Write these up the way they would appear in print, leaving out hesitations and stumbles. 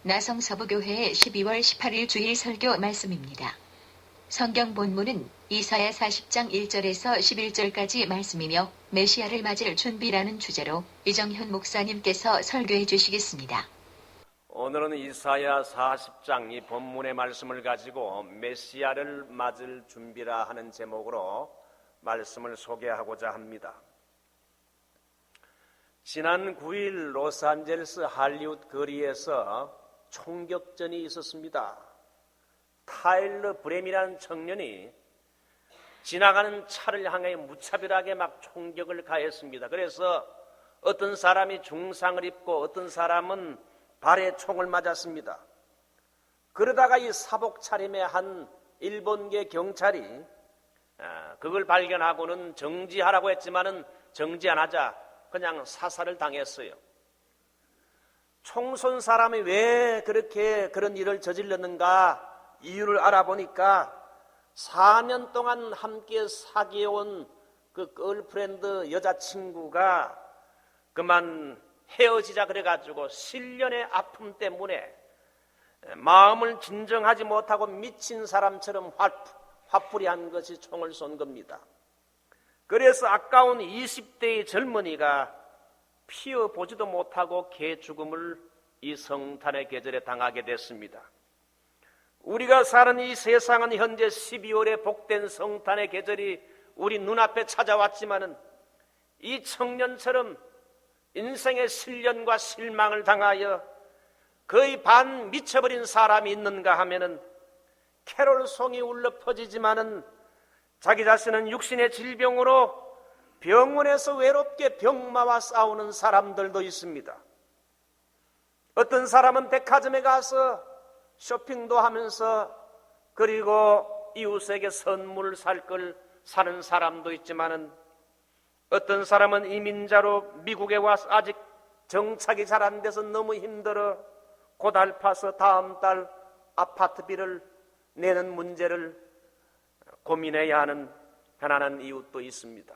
나성서부교회의 12월 18일 주일 설교 말씀입니다. 성경 본문은 이사야 40장 1절에서 11절까지 말씀이며 메시아를 맞을 준비라는 주제로 이정현 목사님께서 설교해 주시겠습니다. 오늘은 이사야 40장 이 본문의 말씀을 가지고 메시아를 맞을 준비라 하는 제목으로 말씀을 소개하고자 합니다. 지난 9일 로스앤젤레스 할리우드 거리에서 총격전이 있었습니다. 타일러 브렘이라는 청년이 지나가는 차를 향해 무차별하게 막 총격을 가했습니다. 그래서 어떤 사람이 중상을 입고 어떤 사람은 발에 총을 맞았습니다. 그러다가 이 사복 차림의 한 일본계 경찰이 그걸 발견하고는 정지하라고 했지만은 정지 안 하자 그냥 사살을 당했어요. 총 쏜 사람이 왜 그렇게 그런 일을 저질렀는가 이유를 알아보니까 4년 동안 함께 사귀어온 그 걸프렌드 여자친구가 그만 헤어지자 그래가지고 실련의 아픔 때문에 마음을 진정하지 못하고 미친 사람처럼 화풀이한 것이 총을 쏜 겁니다. 그래서 아까운 20대의 젊은이가 피어보지도 못하고 개죽음을 이 성탄의 계절에 당하게 됐습니다. 우리가 사는 이 세상은 현재 12월에 복된 성탄의 계절이 우리 눈앞에 찾아왔지만은 이 청년처럼 인생의 실련과 실망을 당하여 거의 반 미쳐버린 사람이 있는가 하면은 캐롤송이 울려 퍼지지만은 자기 자신은 육신의 질병으로 병원에서 외롭게 병마와 싸우는 사람들도 있습니다. 어떤 사람은 백화점에 가서 쇼핑도 하면서 그리고 이웃에게 선물을 살 걸 사는 사람도 있지만은 어떤 사람은 이민자로 미국에 와서 아직 정착이 잘 안 돼서 너무 힘들어 고달파서 다음 달 아파트비를 내는 문제를 고민해야 하는 가난한 이웃도 있습니다.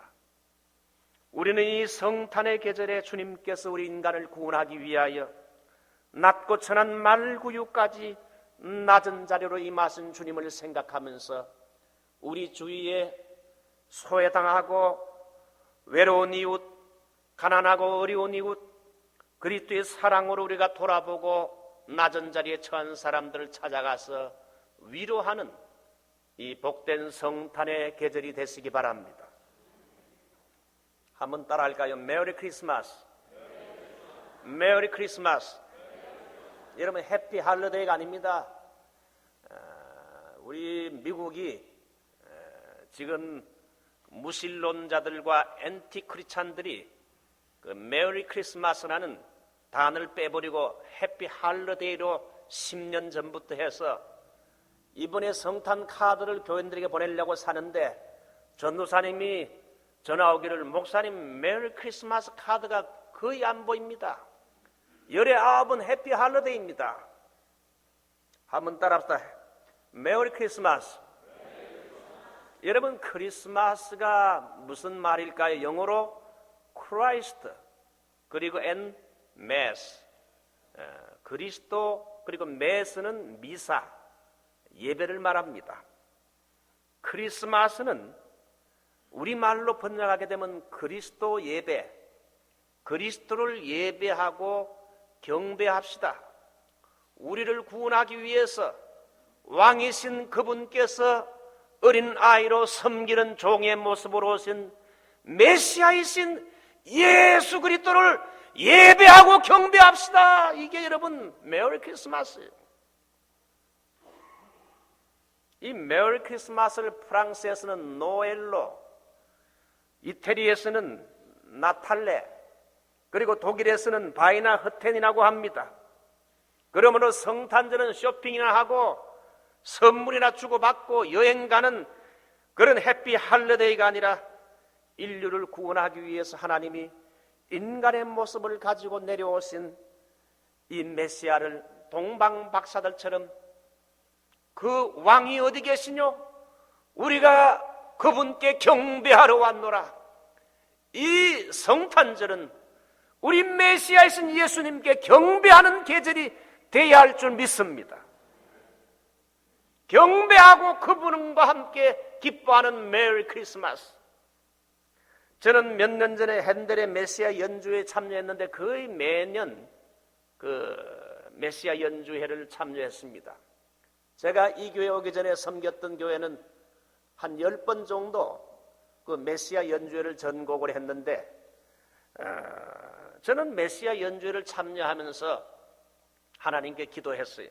우리는 이 성탄의 계절에 주님께서 우리 인간을 구원하기 위하여 낮고 천한 말구유까지 낮은 자리로 임하신 주님을 생각하면서 우리 주위에 소외당하고 외로운 이웃, 가난하고 어려운 이웃, 그리스도의 사랑으로 우리가 돌아보고 낮은 자리에 처한 사람들을 찾아가서 위로하는 이 복된 성탄의 계절이 되시기 바랍니다. 한번 따라할까요? 메리 크리스마스. 메리 크리스마스. 여러분 해피 할러데이가 아닙니다. 우리 미국이 지금 무신론자들과 엔티크리스찬들이 그 메리 크리스마스라는 단어를 빼버리고 해피 할러데이로 10년 전부터 해서 이번에 성탄 카드를 교인들에게 보내려고 사는데 전도사님이 전화 오기를 목사님 메리 크리스마스 카드가 거의 안 보입니다. 열의 9은 해피 할러데이입니다. 한번 따라합시다. 메리 크리스마스. 여러분 크리스마스가 무슨 말일까요? 영어로 크라이스트 그리고 앤 메스. 그리스도 그리고 메스는 미사 예배를 말합니다. 크리스마스는 우리말로 번역하게 되면 그리스도 예배, 그리스도를 예배하고 경배합시다. 우리를 구원하기 위해서 왕이신 그분께서 어린 아이로 섬기는 종의 모습으로 오신 메시아이신 예수 그리스도를 예배하고 경배합시다. 이게 여러분 메리 크리스마스예요. 이 메리 크리스마스를 프랑스에서는 노엘로, 이태리에서는 나탈레, 그리고 독일에서는 바이나흐텐이라고 합니다. 그러므로 성탄절은 쇼핑이나 하고 선물이나 주고받고 여행 가는 그런 해피 할러데이가 아니라 인류를 구원하기 위해서 하나님이 인간의 모습을 가지고 내려오신 이 메시아를 동방박사들처럼 그 왕이 어디 계시뇨? 우리가 그분께 경배하러 왔노라. 이 성탄절은 우리 메시아이신 예수님께 경배하는 계절이 돼야 할 줄 믿습니다. 경배하고 그분과 함께 기뻐하는 메리 크리스마스. 저는 몇 년 전에 핸델의 메시아 연주회에 참여했는데 거의 매년 그 메시아 연주회를 참여했습니다. 제가 이 교회 오기 전에 섬겼던 교회는 한 10번 정도 그 메시아 연주회를 전곡을 했는데 저는 메시아 연주회를 참여하면서 하나님께 기도했어요.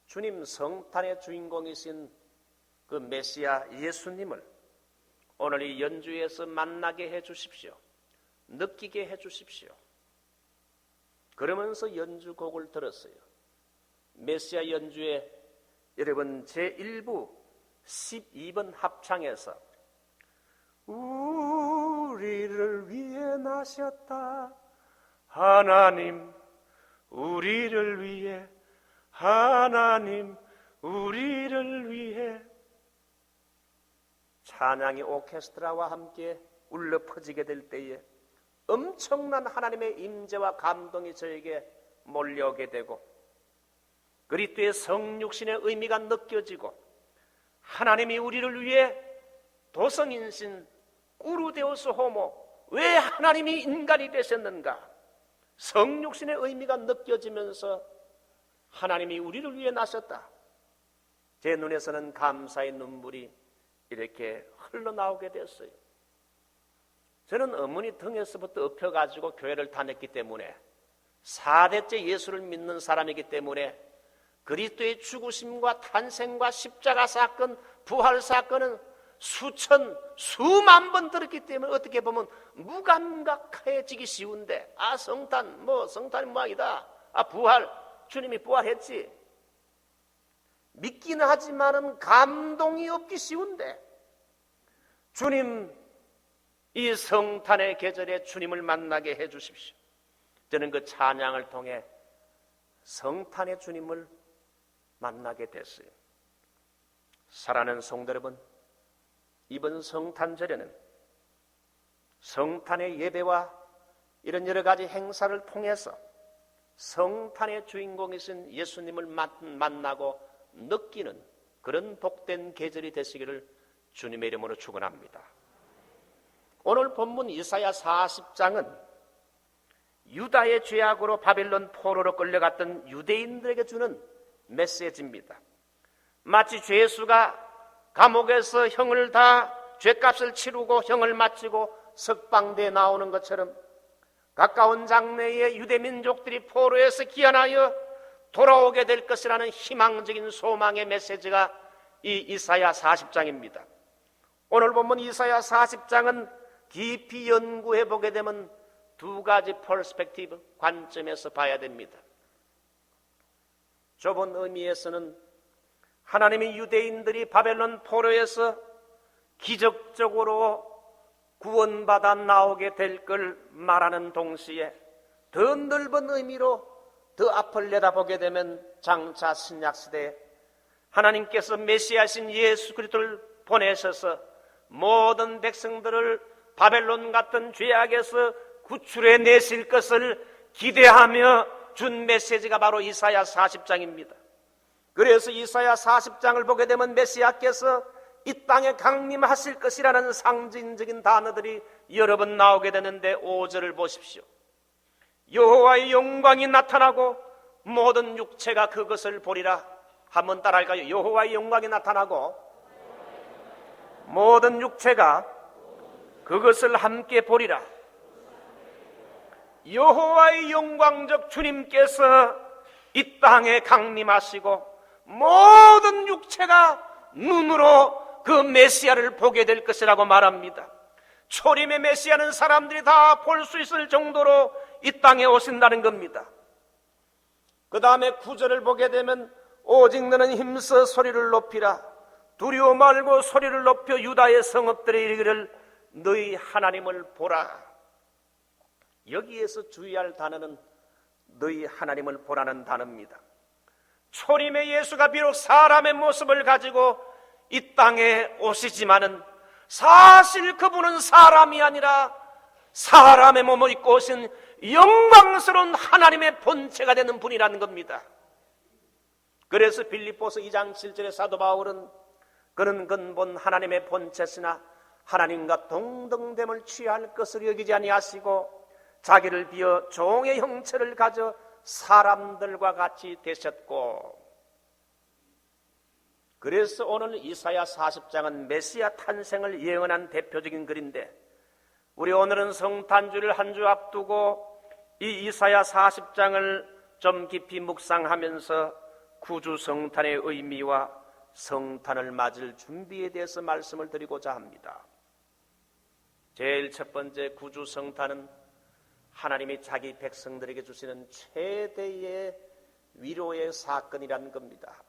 주님, 성탄의 주인공이신 그 메시아 예수님을 오늘 이 연주회에서 만나게 해 주십시오. 느끼게 해 주십시오. 그러면서 연주곡을 들었어요. 메시아 연주회 여러분 제1부 12번 합창에서 우리를 위해 나셨다 하나님, 우리를 위해 하나님, 우리를 위해, 찬양이 오케스트라와 함께 울려 퍼지게 될 때에 엄청난 하나님의 임재와 감동이 저에게 몰려오게 되고 그리스도의 성육신의 의미가 느껴지고 하나님이 우리를 위해 도성인신 꾸르데오스 호모, 왜 하나님이 인간이 되셨는가, 성육신의 의미가 느껴지면서 하나님이 우리를 위해 나셨다. 제 눈에서는 감사의 눈물이 이렇게 흘러나오게 됐어요. 저는 어머니 등에서부터 엎혀가지고 교회를 다녔기 때문에 4대째 예수를 믿는 사람이기 때문에 그리스도의 죽으심과 탄생과 십자가 사건, 부활 사건은 수천, 수만 번 들었기 때문에 어떻게 보면 무감각해지기 쉬운데, 성탄, 성탄이 뭐이다, 부활, 주님이 부활했지. 믿기는 하지만은 감동이 없기 쉬운데, 주님, 이 성탄의 계절에 주님을 만나게 해 주십시오. 저는 그 찬양을 통해 성탄의 주님을 만나게 됐어요. 사랑하는 성도 여러분, 이번 성탄절에는 성탄의 예배와 이런 여러 가지 행사를 통해서 성탄의 주인공이신 예수님을 만나고 느끼는 그런 복된 계절이 되시기를 주님의 이름으로 축원합니다. 오늘 본문 이사야 40장은 유다의 죄악으로 바벨론 포로로 끌려갔던 유대인들에게 주는 메시지입니다. 마치 죄수가 감옥에서 형을 다 죄값을 치르고 형을 마치고 석방대에 나오는 것처럼 가까운 장래에 유대민족들이 포로에서 귀환하여 돌아오게 될 것이라는 희망적인 소망의 메시지가 이 이사야 40장입니다. 오늘 보면 이사야 40장은 깊이 연구해 보게 되면 두 가지 퍼스펙티브, 관점에서 봐야 됩니다. 좁은 의미에서는 하나님이 유대인들이 바벨론 포로에서 기적적으로 구원받아 나오게 될 걸 말하는 동시에 더 넓은 의미로 더 앞을 내다보게 되면 장차 신약시대에 하나님께서 메시아신 예수 그리스도를 보내셔서 모든 백성들을 바벨론 같은 죄악에서 구출해 내실 것을 기대하며 준 메시지가 바로 이사야 40장입니다. 그래서 이사야 40장을 보게 되면 메시아께서 이 땅에 강림하실 것이라는 상징적인 단어들이 여러 번 나오게 되는데 5절을 보십시오. 여호와의 영광이 나타나고 모든 육체가 그것을 보리라. 한번 따라할까요? 여호와의 영광이 나타나고 모든 육체가 그것을 함께 보리라. 여호와의 영광적 주님께서 이 땅에 강림하시고 모든 육체가 눈으로 그 메시아를 보게 될 것이라고 말합니다. 초림의 메시아는 사람들이 다 볼 수 있을 정도로 이 땅에 오신다는 겁니다. 그 다음에 9절을 보게 되면 오직 너는 힘써 소리를 높이라. 두려워 말고 소리를 높여 유다의 성읍들에 이르기를 너희 하나님을 보라. 여기에서 주의할 단어는 너희 하나님을 보라는 단어입니다. 초림의 예수가 비록 사람의 모습을 가지고 이 땅에 오시지만은 사실 그분은 사람이 아니라 사람의 몸을 입고 오신 영광스러운 하나님의 본체가 되는 분이라는 겁니다. 그래서 빌립보서 2장 7절에 사도 바울은 그는 근본 하나님의 본체시나 하나님과 동등됨을 취할 것을 여기지 아니하시고 자기를 비어 종의 형체를 가져 사람들과 같이 되셨고, 그래서 오늘 이사야 40장은 메시아 탄생을 예언한 대표적인 글인데, 우리 오늘은 성탄주를 한 주 앞두고 이 이사야 40장을 좀 깊이 묵상하면서 구주 성탄의 의미와 성탄을 맞을 준비에 대해서 말씀을 드리고자 합니다. 제일 첫 번째, 구주 성탄은 하나님이 자기 백성들에게 주시는 최대의 위로의 사건이라는 겁니다.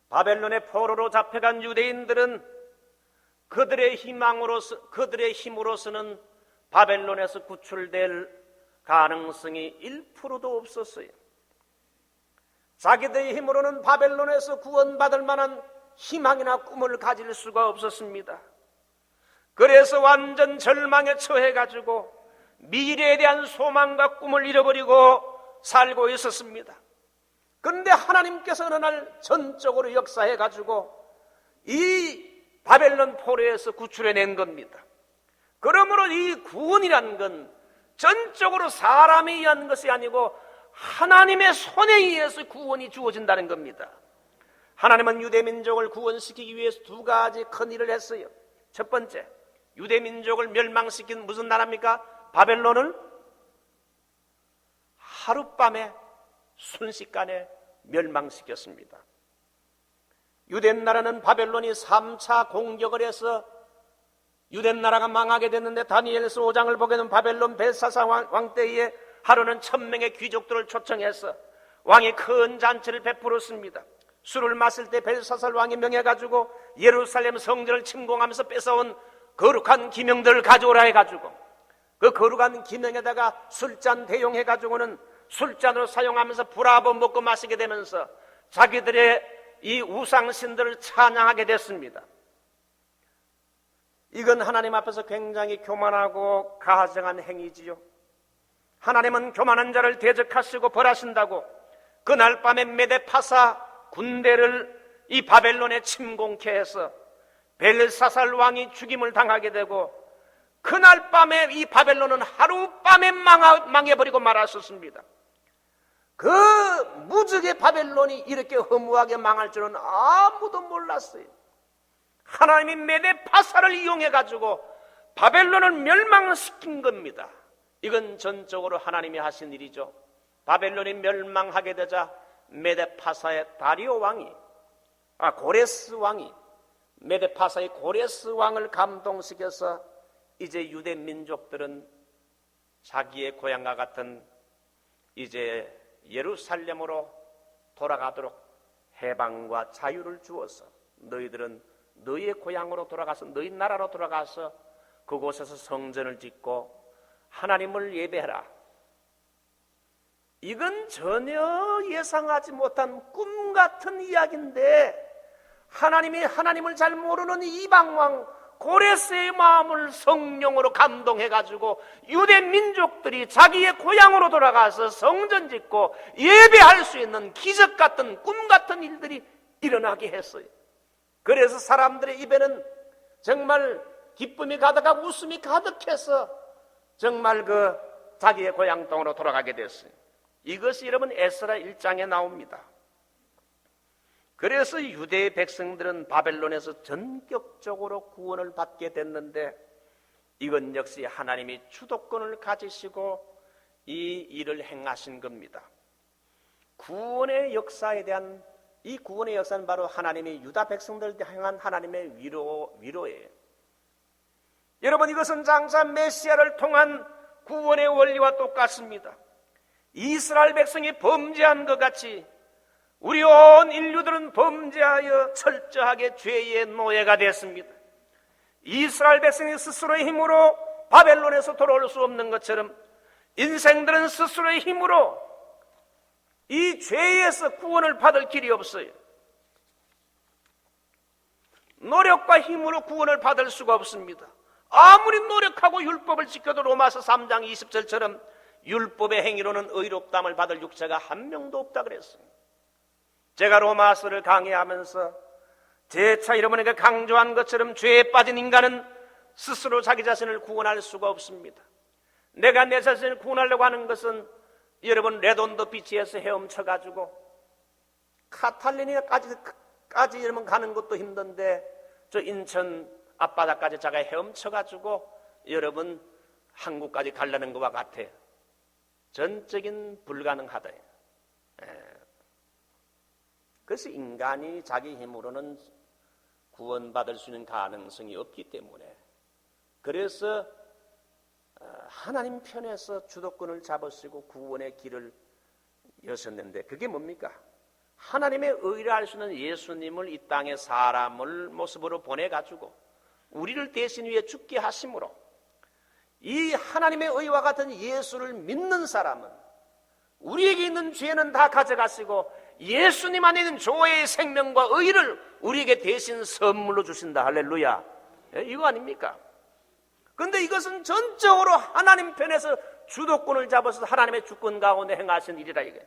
바벨론의 포로로 잡혀간 유대인들은 그들의 힘으로서는 바벨론에서 구출될 가능성이 1%도 없었어요. 자기들의 힘으로는 바벨론에서 구원받을 만한 희망이나 꿈을 가질 수가 없었습니다. 그래서 완전 절망에 처해가지고 미래에 대한 소망과 꿈을 잃어버리고 살고 있었습니다. 그런데 하나님께서 어느 날 전적으로 역사해가지고 이 바벨론 포로에서 구출해낸 겁니다. 그러므로 이 구원이라는 건 전적으로 사람에 의한 것이 아니고 하나님의 손에 의해서 구원이 주어진다는 겁니다. 하나님은 유대민족을 구원시키기 위해서 두 가지 큰 일을 했어요. 첫 번째, 유대민족을 멸망시킨 무슨 나라입니까? 바벨론을 하룻밤에 순식간에 멸망시켰습니다. 유대나라는 바벨론이 3차 공격을 해서 유대나라가 망하게 됐는데, 다니엘서 5장을 보게 되면 바벨론 벨사사 왕 때에 하루는 1000명의 귀족들을 초청해서 왕이 큰 잔치를 베풀었습니다. 술을 마실 때 벨사살 왕이 명해가지고 예루살렘 성전을 침공하면서 뺏어온 거룩한 기명들을 가져오라 해가지고 그 거룩한 기명에다가 술잔 대용해가지고는 술잔으로 사용하면서 불합을 먹고 마시게 되면서 자기들의 이 우상신들을 찬양하게 됐습니다. 이건 하나님 앞에서 굉장히 교만하고 가증한 행위지요. 하나님은 교만한 자를 대적하시고 벌하신다고 그날 밤에 메데파사 군대를 이 바벨론에 침공케 해서 벨사살 왕이 죽임을 당하게 되고, 그날 밤에 이 바벨론은 하룻밤에 망해버리고 말았었습니다. 그 무적의 바벨론이 이렇게 허무하게 망할 줄은 아무도 몰랐어요. 하나님이 메데파사를 이용해가지고 바벨론을 멸망시킨 겁니다. 이건 전적으로 하나님이 하신 일이죠. 바벨론이 멸망하게 되자 메데파사의 다리오 왕이, 고레스 왕이 메데파사의 고레스 왕을 감동시켜서 이제 유대 민족들은 자기의 고향과 같은 이제 예루살렘으로 돌아가도록 해방과 자유를 주어서 너희들은 너희의 고향으로 돌아가서 너희 나라로 돌아가서 그곳에서 성전을 짓고 하나님을 예배하라. 이건 전혀 예상하지 못한 꿈 같은 이야기인데, 하나님이 하나님을 잘 모르는 이방왕 고레스의 마음을 성령으로 감동해가지고 유대 민족들이 자기의 고향으로 돌아가서 성전 짓고 예배할 수 있는 기적 같은 꿈 같은 일들이 일어나게 했어요. 그래서 사람들의 입에는 정말 기쁨이 가득하고 웃음이 가득해서 정말 그 자기의 고향 땅으로 돌아가게 됐어요. 이것이 여러분 에스라 1장에 나옵니다. 그래서 유대의 백성들은 바벨론에서 전격적으로 구원을 받게 됐는데, 이건 역시 하나님이 주도권을 가지시고 이 일을 행하신 겁니다. 구원의 역사에 대한 이 구원의 역사는 바로 하나님이 유다 백성들을 향한 하나님의 위로예요. 여러분, 이것은 장차 메시아를 통한 구원의 원리와 똑같습니다. 이스라엘 백성이 범죄한 것 같이 우리 온 인류들은 범죄하여 철저하게 죄의 노예가 됐습니다. 이스라엘 백성이 스스로의 힘으로 바벨론에서 돌아올 수 없는 것처럼 인생들은 스스로의 힘으로 이 죄에서 구원을 받을 길이 없어요. 노력과 힘으로 구원을 받을 수가 없습니다. 아무리 노력하고 율법을 지켜도 로마서 3장 20절처럼 율법의 행위로는 의롭다함을 받을 육체가 한 명도 없다 그랬습니다. 제가 로마서를 강의하면서 재차 여러분에게 강조한 것처럼 죄에 빠진 인간은 스스로 자기 자신을 구원할 수가 없습니다. 내가 내 자신을 구원하려고 하는 것은 여러분 레돈더 비치에서 헤엄쳐가지고 카탈리니아까지 여러분 가는 것도 힘든데 저 인천 앞바다까지 자가 헤엄쳐가지고 여러분 한국까지 가려는 것과 같아요. 전적인 불가능하다. 그래서 인간이 자기 힘으로는 구원받을 수 있는 가능성이 없기 때문에 그래서 하나님 편에서 주도권을 잡으시고 구원의 길을 여셨는데 그게 뭡니까? 하나님의 의를 알 수 있는 예수님을 이 땅에 사람을 모습으로 보내가지고 우리를 대신 위해 죽게 하심으로 이 하나님의 의와 같은 예수를 믿는 사람은 우리에게 있는 죄는 다 가져가시고 예수님 안에 있는 조의 생명과 의를 우리에게 대신 선물로 주신다. 할렐루야. 이거 아닙니까? 그런데 이것은 전적으로 하나님 편에서 주도권을 잡아서 하나님의 주권 가운데 행하신 일이라 이게.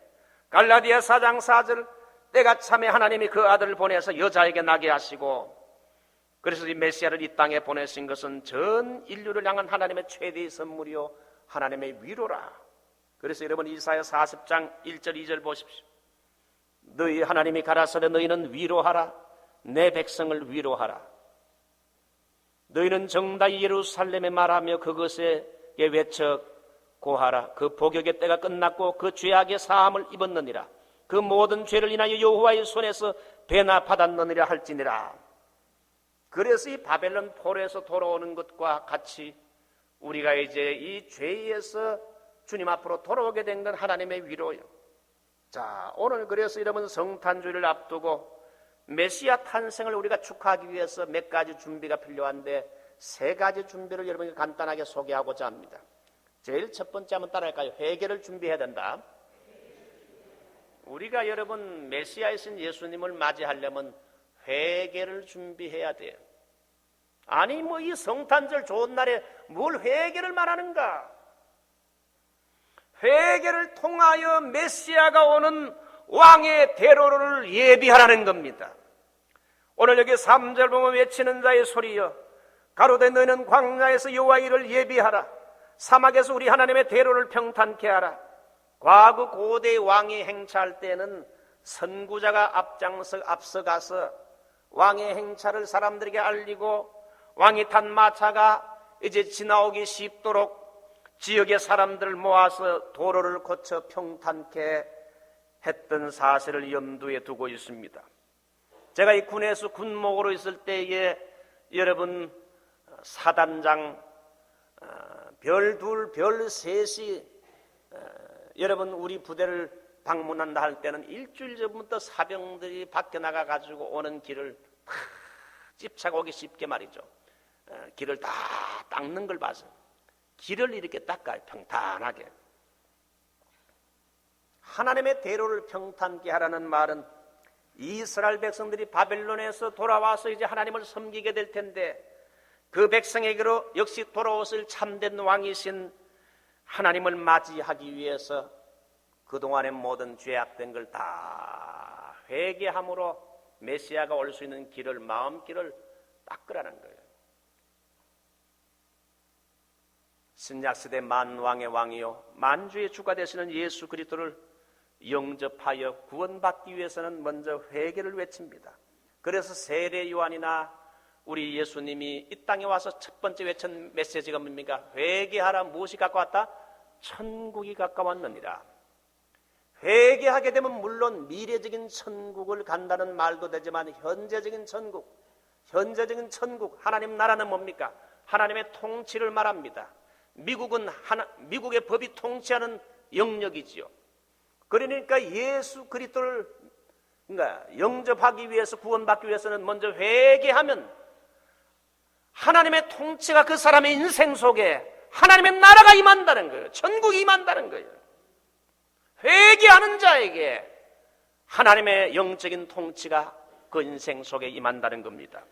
갈라디아 4장 4절 때가 참에 하나님이 그 아들을 보내서 여자에게 나게 하시고 그래서 이 메시아를 이 땅에 보내신 것은 전 인류를 향한 하나님의 최대의 선물이요 하나님의 위로라. 그래서 여러분 이사야 40장 1절 2절 보십시오. 너희 하나님이 가라사대 너희는 위로하라. 내 백성을 위로하라. 너희는 정다이 예루살렘에 말하며 그것에 외쳐 고하라. 그 복역의 때가 끝났고 그 죄악의 사함을 입었느니라. 그 모든 죄를 인하여 여호와의 손에서 배나 받았느니라 할지니라. 그래서 이 바벨론 포로에서 돌아오는 것과 같이 우리가 이제 이 죄에서 주님 앞으로 돌아오게 된 건 하나님의 위로요. 자, 오늘 그래서 여러분 성탄주의를 앞두고 메시아 탄생을 우리가 축하하기 위해서 몇 가지 준비가 필요한데 세 가지 준비를 여러분에게 간단하게 소개하고자 합니다. 제일 첫 번째 한번 따라할까요? 회개를 준비해야 된다. 우리가 여러분 메시아이신 예수님을 맞이하려면 회개를 준비해야 돼요. 아니 뭐 이 성탄절 좋은 날에 뭘 회개를 말하는가? 회개를 통하여 메시아가 오는 왕의 대로를 예비하라는 겁니다. 오늘 여기 3절 보면 외치는 자의 소리여 가로되 너희는 광야에서 여호와의 일을 예비하라. 사막에서 우리 하나님의 대로를 평탄케 하라. 과거 고대 왕이 행차할 때는 선구자가 앞서가서 왕의 행차를 사람들에게 알리고 왕이 탄 마차가 이제 지나오기 쉽도록 지역의 사람들을 모아서 도로를 거쳐 평탄케 했던 사실을 염두에 두고 있습니다. 제가 이 군에서 군목으로 있을 때에 여러분 사단장 별 둘, 별 셋이 여러분 우리 부대를 방문한다 할 때는 일주일 전부터 사병들이 밖에 나가가지고 오는 길을 찝차고 오기 쉽게 말이죠. 길을 다 닦는 걸 봐서 길을 이렇게 닦아요. 평탄하게. 하나님의 대로를 평탄케 하라는 말은 이스라엘 백성들이 바벨론에서 돌아와서 이제 하나님을 섬기게 될 텐데 그 백성에게로 역시 돌아오실 참된 왕이신 하나님을 맞이하기 위해서 그동안의 모든 죄악된 걸 다 회개함으로 메시아가 올 수 있는 길을 마음길을 닦으라는 거예요. 신약시대 만왕의 왕이요 만주의 주가 되시는 예수 그리스도를 영접하여 구원받기 위해서는 먼저 회개를 외칩니다. 그래서 세례 요한이나 우리 예수님이 이 땅에 와서 첫 번째 외친 메시지가 뭡니까? 회개하라. 무엇이 가까웠다? 천국이 가까웠느니라. 회개하게 되면 물론 미래적인 천국을 간다는 말도 되지만 현재적인 천국, 하나님 나라는 뭡니까? 하나님의 통치를 말합니다. 미국의 법이 통치하는 영역이지요. 그러니까 예수 그리스도를 영접하기 위해서 구원받기 위해서는 먼저 회개하면 하나님의 통치가 그 사람의 인생 속에 하나님의 나라가 임한다는 거예요. 천국이 임한다는 거예요. 회개하는 자에게 하나님의 영적인 통치가 그 인생 속에 임한다는 겁니다.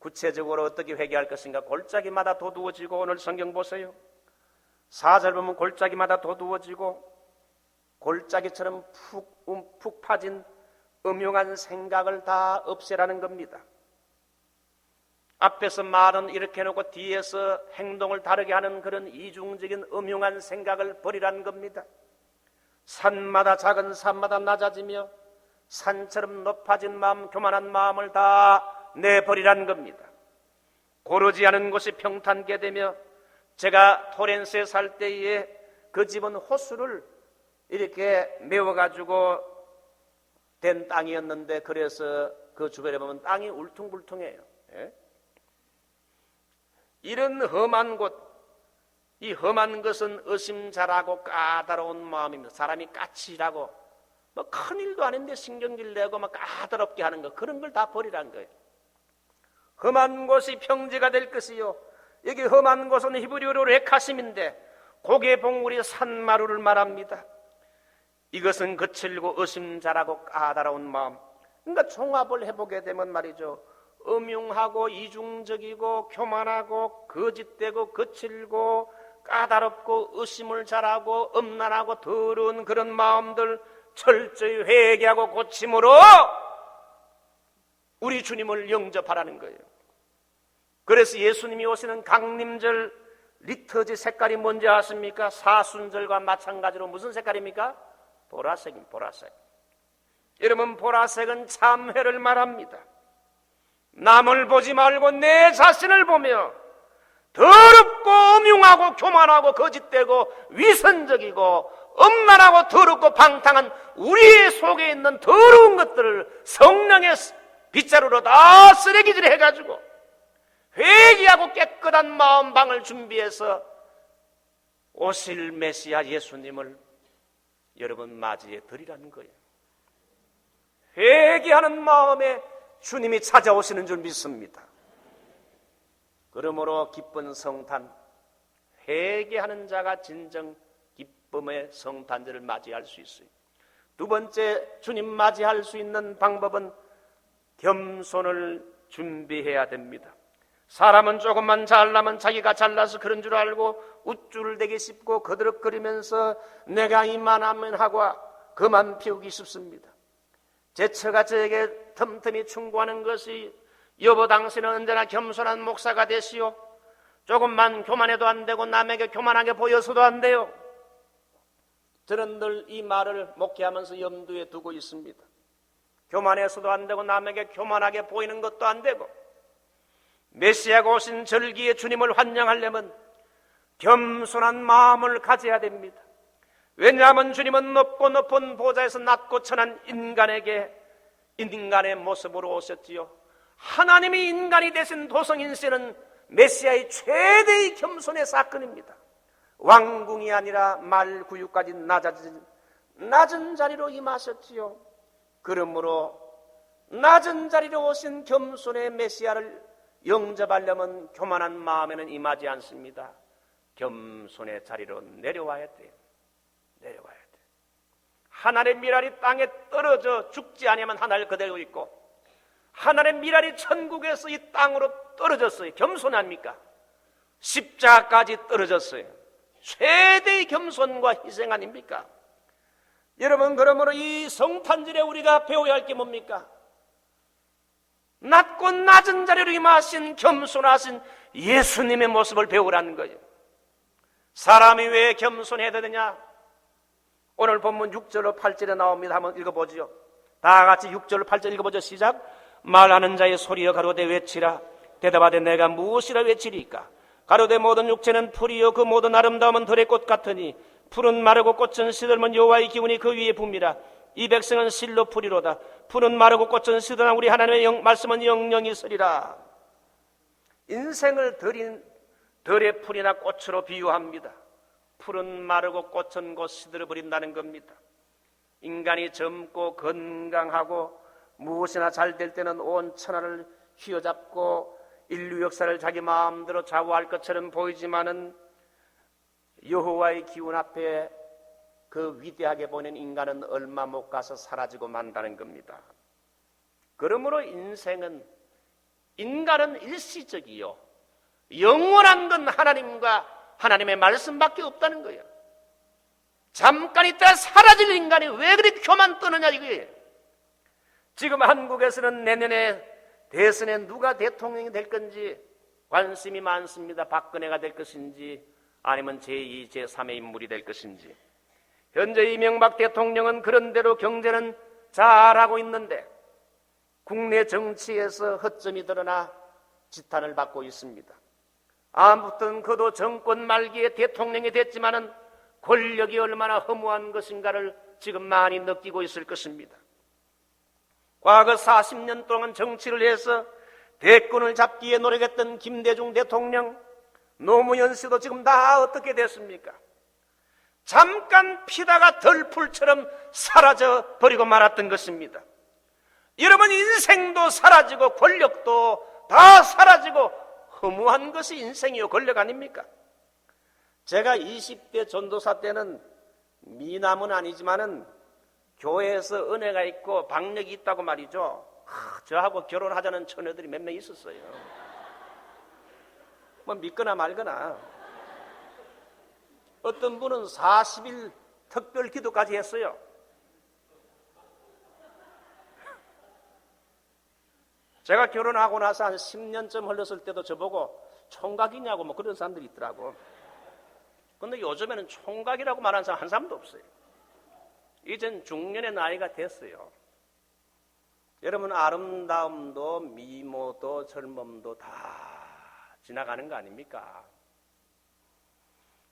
구체적으로 어떻게 회개할 것인가? 골짜기마다 도두어지고, 오늘 성경 보세요. 4절 보면 골짜기마다 도두어지고 골짜기처럼 푹 파진 음흉한 생각을 다 없애라는 겁니다. 앞에서 말은 이렇게 해놓고 뒤에서 행동을 다르게 하는 그런 이중적인 음흉한 생각을 버리라는 겁니다. 산마다 작은 산마다 낮아지며 산처럼 높아진 마음, 교만한 마음을 다 내버리라는 겁니다. 고르지 않은 곳이 평탄게 되며, 제가 토렌스에 살 때에 그 집은 호수를 이렇게 메워가지고 된 땅이었는데, 그래서 그 주변에 보면 땅이 울퉁불퉁해요. 예? 이런 험한 곳, 이 험한 것은 의심잘하고 까다로운 마음입니다. 사람이 까칠하고 뭐 큰일도 아닌데 신경질 내고 막 까다롭게 하는 거, 그런 걸 다 버리라는 거예요. 험한 곳이 평지가 될 것이요, 여기 험한 곳은 히브리어로 레카심인데 고개 봉우리 산마루를 말합니다. 이것은 거칠고 의심잘하고 까다로운 마음. 그러니까 종합을 해보게 되면 말이죠, 음흉하고 이중적이고 교만하고 거짓되고 거칠고 까다롭고 의심을 잘하고 음란하고 더러운 그런 마음들 철저히 회개하고 고침으로 우리 주님을 영접하라는 거예요. 그래서 예수님이 오시는 강림절 리터지 색깔이 뭔지 아십니까? 사순절과 마찬가지로 무슨 색깔입니까? 보라색입니다. 보라색. 여러분, 보라색은 참회를 말합니다. 남을 보지 말고 내 자신을 보며 더럽고 음흉하고 교만하고 거짓되고 위선적이고 음란하고 더럽고 방탕한 우리 속에 있는 더러운 것들을 성령의 빗자루로 다 쓰레기질 해가지고 회개하고 깨끗한 마음방을 준비해서 오실 메시아 예수님을 여러분 맞이해 드리라는 거예요. 회개하는 마음에 주님이 찾아오시는 줄 믿습니다. 그러므로 기쁜 성탄, 회개하는 자가 진정 기쁨의 성탄절을 맞이할 수 있어요. 두 번째, 주님 맞이할 수 있는 방법은 겸손을 준비해야 됩니다. 사람은 조금만 잘나면 자기가 잘나서 그런 줄 알고 우쭐대기 쉽고 거드럭거리면서 내가 이만하면 하고 그만 피우기 쉽습니다. 제처가 저에게 틈틈이 충고하는 것이, 여보 당신은 언제나 겸손한 목사가 되시오. 조금만 교만해도 안 되고 남에게 교만하게 보여서도 안 돼요. 저는 늘 이 말을 목회하면서 염두에 두고 있습니다. 교만해서도 안 되고 남에게 교만하게 보이는 것도 안 되고, 메시아가 오신 절기에 주님을 환영하려면 겸손한 마음을 가져야 됩니다. 왜냐하면 주님은 높고 높은 보좌에서 낮고 천한 인간에게 인간의 모습으로 오셨지요. 하나님이 인간이 되신 도성인세는 메시아의 최대의 겸손의 사건입니다. 왕궁이 아니라 말구유까지 낮은 자리로 임하셨지요. 그러므로 낮은 자리로 오신 겸손의 메시아를 영접하려면 교만한 마음에는 임하지 않습니다. 겸손의 자리로 내려와야 돼요. 내려와야 돼. 하늘의 미랄이 땅에 떨어져 죽지 아니하면 하늘 그대로 있고, 하늘의 미랄이 천국에서 이 땅으로 떨어졌어요. 겸손합니까? 십자가까지 떨어졌어요. 최대의 겸손과 희생 아닙니까? 여러분, 그러므로 이 성탄절에 우리가 배워야 할 게 뭡니까? 낮고 낮은 자리로 임하신 겸손하신 예수님의 모습을 배우라는 거예요. 사람이 왜 겸손해야 되느냐? 오늘 본문 6절로 8절에 나옵니다. 한번 읽어보죠. 다 같이 6절로 8절 읽어보죠. 시작. 말하는 자의 소리여 가로되 외치라. 대답하되 내가 무엇이라 외치리까? 가로되 모든 육체는 풀이요 그 모든 아름다움은 들의 꽃 같으니 풀은 마르고 꽃은 시들면 여호와의 기운이 그 위에 붐이라. 이 백성은 실로 풀이로다. 풀은 마르고 꽃은 시드나 우리 하나님의 말씀은 영영이 서리라. 인생을 들의 풀이나 꽃으로 비유합니다. 풀은 마르고 꽃은 곧 시들어버린다는 겁니다. 인간이 젊고 건강하고 무엇이나 잘 될 때는 온 천하를 휘어잡고 인류 역사를 자기 마음대로 좌우할 것처럼 보이지만은 여호와의 기운 앞에 그 위대하게 보이는 인간은 얼마 못 가서 사라지고 만다는 겁니다. 그러므로 인생은 인간은 일시적이요, 영원한 건 하나님과 하나님의 말씀밖에 없다는 거예요. 잠깐 있다가 사라질 인간이 왜 그렇게 교만 떠느냐 이거예요. 지금 한국에서는 내년에 대선에 누가 대통령이 될 건지 관심이 많습니다. 박근혜가 될 것인지 아니면 제2, 제3의 인물이 될 것인지. 현재 이명박 대통령은 그런대로 경제는 잘하고 있는데 국내 정치에서 허점이 드러나 지탄을 받고 있습니다. 아무튼 그도 정권 말기에 대통령이 됐지만은 권력이 얼마나 허무한 것인가를 지금 많이 느끼고 있을 것입니다. 과거 40년 동안 정치를 해서 대권을 잡기에 노력했던 김대중 대통령, 노무현 씨도 지금 다 어떻게 됐습니까? 잠깐 피다가 덜풀처럼 사라져 버리고 말았던 것입니다. 여러분, 인생도 사라지고 권력도 다 사라지고 허무한 것이 인생이요 권력 아닙니까? 제가 20대 전도사 때는 미남은 아니지만은 교회에서 은혜가 있고 박력이 있다고 말이죠. 저하고 결혼하자는 처녀들이 몇 명 있었어요. 뭐 믿거나 말거나. 어떤 분은 40일 특별 기도까지 했어요. 제가 결혼하고 나서 한 10년쯤 흘렀을 때도 저보고 총각이냐고 뭐 그런 사람들이 있더라고. 근데 요즘에는 총각이라고 말하는 사람 한 사람도 없어요. 이젠 중년의 나이가 됐어요. 여러분, 아름다움도 미모도 젊음도 다 지나가는 거 아닙니까?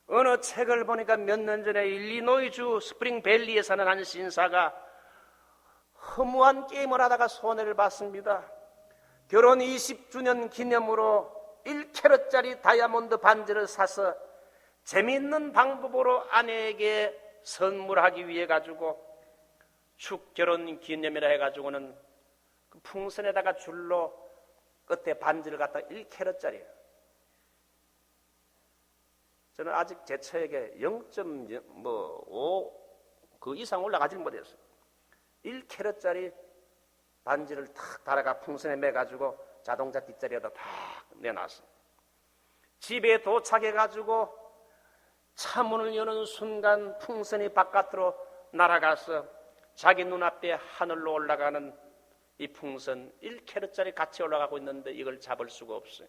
어느 책을 보니까 몇 년 전에 일리노이주 스프링밸리에 사는 한 신사가 허무한 게임을 하다가 손해를 봤습니다. 결혼 20주년 기념으로 1캐럿짜리 다이아몬드 반지를 사서 재미있는 방법으로 아내에게 선물하기 위해 가지고 축결혼 기념이라 해가지고는 그 풍선에다가 줄로 끝에 반지를 갖다 1캐럿짜리예요. 저는 아직 제 처에게 0.5 그 이상 올라가지 못했어요. 1캐럿짜리 반지를 탁 달아가 풍선에 매가지고 자동차 뒷자리에다 탁 내놨어요. 집에 도착해가지고 차문을 여는 순간 풍선이 바깥으로 날아가서 자기 눈앞에 하늘로 올라가는 이 풍선 1캐럿짜리 같이 올라가고 있는데 이걸 잡을 수가 없어요.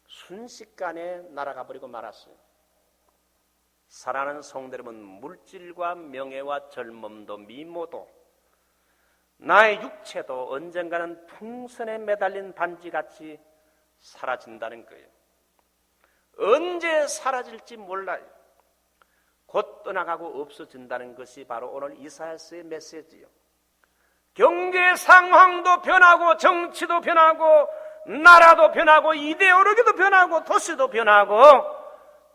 순식간에 날아가 버리고 말았어요. 사랑하는 성도 여러분, 물질과 명예와 젊음도 미모도 나의 육체도 언젠가는 풍선에 매달린 반지같이 사라진다는 거예요. 언제 사라질지 몰라요. 곧 떠나가고 없어진다는 것이 바로 오늘 이사야서의 메시지요. 경제 상황도 변하고 정치도 변하고 나라도 변하고 이데올로기도 변하고 도시도 변하고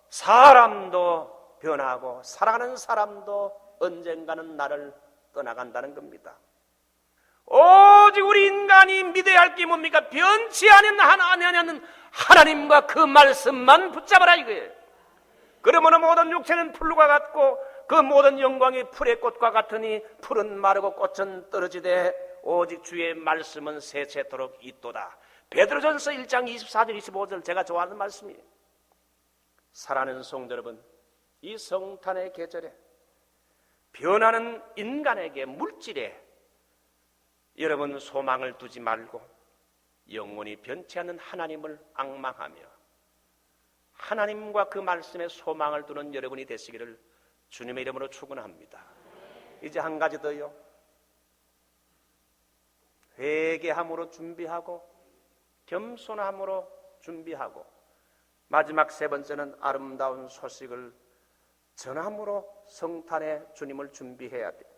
사람도 변하고 사랑하는 사람도 언젠가는 나를 떠나간다는 겁니다. 오직 우리 인간이 믿어야 할 게 뭡니까? 변치 않은 하나님과 그 말씀만 붙잡아라 이거예요. 그러면 모든 육체는 풀과 같고 그 모든 영광이 풀의 꽃과 같으니 풀은 마르고 꽃은 떨어지되 오직 주의 말씀은 세세토록 있도다. 베드로전서 1장 24절 25절 제가 좋아하는 말씀이에요. 사랑하는 성도 여러분, 이 성탄의 계절에 변하는 인간에게 물질에 여러분 소망을 두지 말고 영원히 변치 않는 하나님을 앙망하며 하나님과 그 말씀에 소망을 두는 여러분이 되시기를 주님의 이름으로 축원합니다. 이제 한 가지 더요. 회개함으로 준비하고 겸손함으로 준비하고 마지막 세 번째는 아름다운 소식을 전함으로 성탄의 주님을 준비해야 돼요.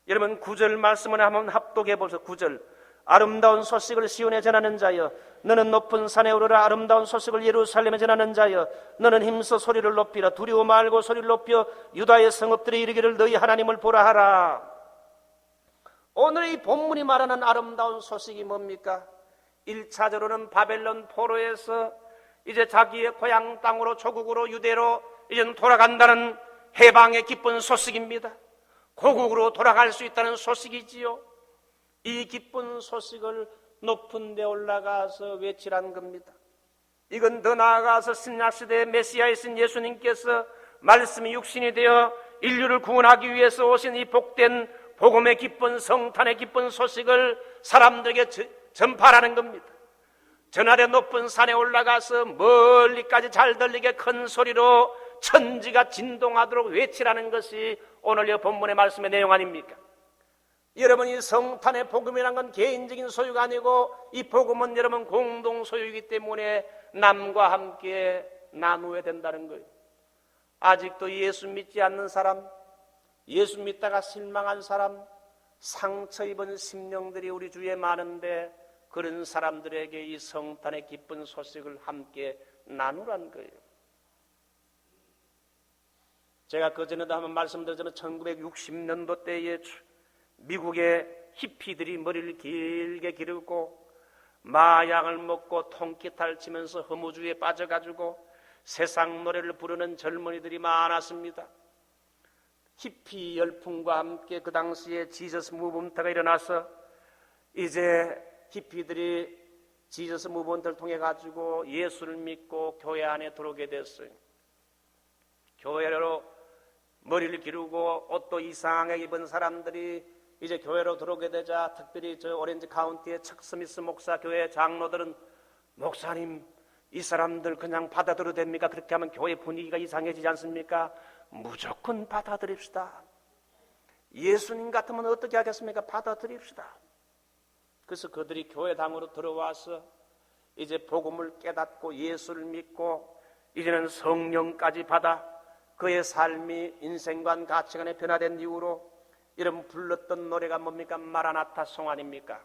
여러분 9절 말씀을 한번 합독해 보세요. 9절 아름다운 소식을 시온에 전하는 자여 너는 높은 산에 오르라. 아름다운 소식을 예루살렘에 전하는 자여 너는 힘써 소리를 높이라. 두려워 말고 소리를 높여 유다의 성읍들이 이르기를 너희 하나님을 보라 하라. 오늘 이 본문이 말하는 아름다운 소식이 뭡니까? 1차적으로는 바벨론 포로에서 이제 자기의 고향 땅으로 조국으로 유대로 이제는 돌아간다는 해방의 기쁜 소식입니다. 고국으로 돌아갈 수 있다는 소식이지요. 이 기쁜 소식을 높은 데 올라가서 외치라는 겁니다. 이건 더 나아가서 신약시대의 메시아이신 예수님께서 말씀이 육신이 되어 인류를 구원하기 위해서 오신 이 복된 복음의 기쁜 성탄의 기쁜 소식을 사람들에게 전파하라는 겁니다. 전하의 높은 산에 올라가서 멀리까지 잘 들리게 큰 소리로 천지가 진동하도록 외치라는 것이 오늘 이 본문의 말씀의 내용 아닙니까? 여러분, 이 성탄의 복음이란 건 개인적인 소유가 아니고 이 복음은 여러분 공동 소유이기 때문에 남과 함께 나누어야 된다는 거예요. 아직도 예수 믿지 않는 사람, 예수 믿다가 실망한 사람, 상처 입은 심령들이 우리 주위에 많은데 그런 사람들에게 이 성탄의 기쁜 소식을 함께 나누란 거예요. 제가 그전에도 한번 말씀드렸지만 1960년도 때에 미국의 히피들이 머리를 길게 기르고 마약을 먹고 통기타를 치면서 허무주의에 빠져가지고 세상 노래를 부르는 젊은이들이 많았습니다. 히피 열풍과 함께 그 당시에 지저스 무브먼트가 일어나서 이제 히피들이 지저스 무브먼트를 통해 가지고 예수를 믿고 교회 안에 들어오게 됐어요. 교회로 머리를 기르고 옷도 이상하게 입은 사람들이 이제 교회로 들어오게 되자 특별히 저 오렌지 카운티의 척 스미스 목사 교회 장로들은 목사님, 이 사람들 그냥 받아들여도 됩니까? 그렇게 하면 교회 분위기가 이상해지지 않습니까? 무조건 받아들입시다. 예수님 같으면 어떻게 하겠습니까? 받아들입시다. 그래서 그들이 교회당으로 들어와서 이제 복음을 깨닫고 예수를 믿고 이제는 성령까지 받아 그의 삶이 인생관 가치관에 변화된 이후로 여러분 불렀던 노래가 뭡니까? 마라나타 송 아닙니까?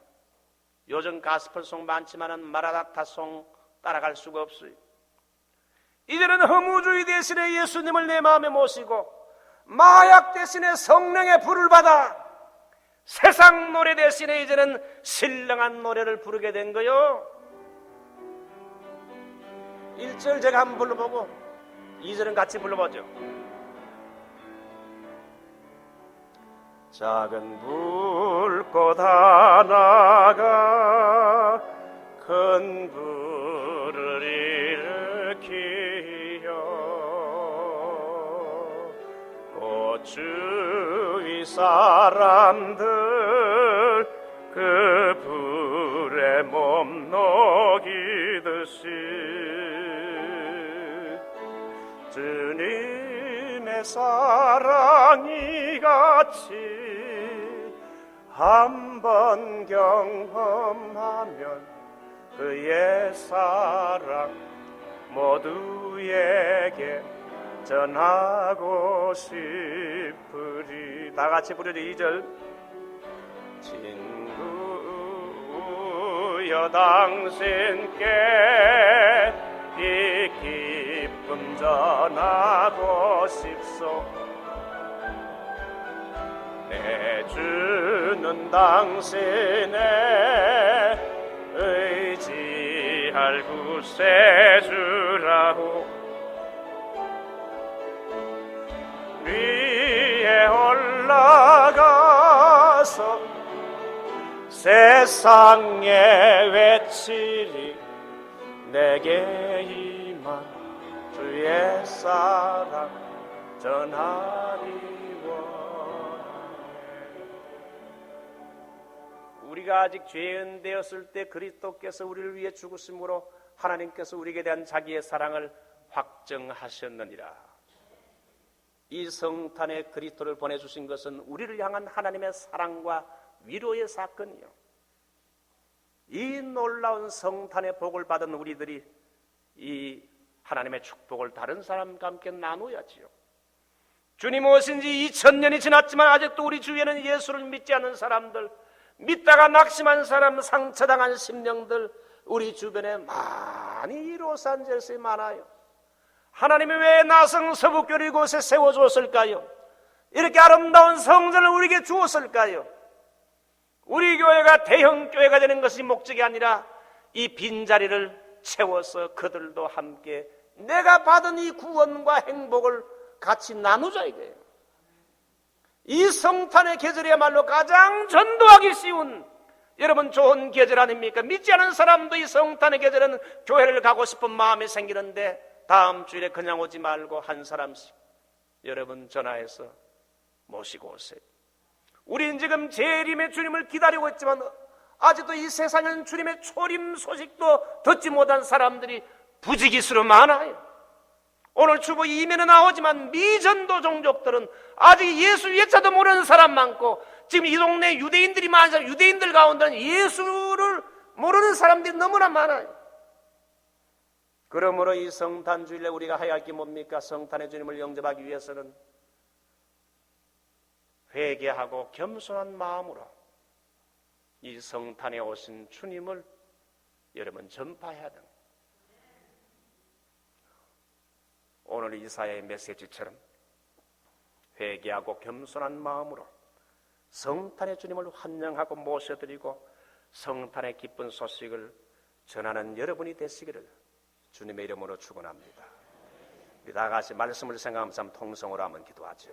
요즘 가스펠송 많지만은 마라나타 송 따라갈 수가 없어요. 이제는 허무주의 대신에 예수님을 내 마음에 모시고 마약 대신에 성령의 불을 받아 세상 노래 대신에 이제는 신령한 노래를 부르게 된 거요. 1절 제가 한번 불러보고 2절은 같이 불러보죠. 작은 불꽃 하나가 큰 불을 일으키려 곧 주위 사람들 그 불에 몸 녹이듯이 주님의 사랑이 같이 한번 경험하면 그의 사랑 모두에게 전하고 싶으리. 다 같이 부르죠. 2절. 친구여 당신께 이 기쁨 전하고 싶소. 내 주는 당신의 의지할 구세주라고 위에 올라가서 세상에 외치리 내게 임한 주의 사랑 전하리 우리가 아직 죄인 되었을 때 그리스도께서 우리를 위해 죽으심으로 하나님께서 우리에게 대한 자기의 사랑을 확정하셨느니라. 이 성탄에 그리스도를 보내주신 것은 우리를 향한 하나님의 사랑과 위로의 사건이요. 이 놀라운 성탄의 복을 받은 우리들이 이 하나님의 축복을 다른 사람과 함께 나누어야지요. 주님 오신 지 2000년이 지났지만 아직도 우리 주위에는 예수를 믿지 않는 사람들, 믿다가 낙심한 사람, 상처당한 심령들 우리 주변에 많이 이 로스앤젤레스에 많아요. 하나님이 왜 나성 서북교를 이곳에 세워주었을까요? 이렇게 아름다운 성전을 우리에게 주었을까요? 우리 교회가 대형 교회가 되는 것이 목적이 아니라 이 빈자리를 채워서 그들도 함께 내가 받은 이 구원과 행복을 같이 나누자 이거예요. 이 성탄의 계절이야말로 가장 전도하기 쉬운 여러분 좋은 계절 아닙니까? 믿지 않은 사람도 이 성탄의 계절은 교회를 가고 싶은 마음이 생기는데 다음 주일에 그냥 오지 말고 한 사람씩 여러분 전화해서 모시고 오세요. 우리는 지금 재림의 주님을 기다리고 있지만 아직도 이 세상에는 주님의 초림 소식도 듣지 못한 사람들이 부지기수로 많아요. 오늘 주보 이면에 나오지만 미전도 종족들은 아직 예수 예자도 모르는 사람 많고 지금 이 동네 유대인들이 많아서 유대인들 가운데는 예수를 모르는 사람들이 너무나 많아요. 그러므로 이 성탄 주일에 우리가 해야 할 게 뭡니까? 성탄의 주님을 영접하기 위해서는 회개하고 겸손한 마음으로 이 성탄에 오신 주님을 여러분 전파해야 됩니다. 오늘 이사야의 메시지처럼 회개하고 겸손한 마음으로 성탄의 주님을 환영하고 모셔드리고 성탄의 기쁜 소식을 전하는 여러분이 되시기를 주님의 이름으로 축원합니다. 우리 다 같이 말씀을 생각하면서 통성으로 한번 기도하죠.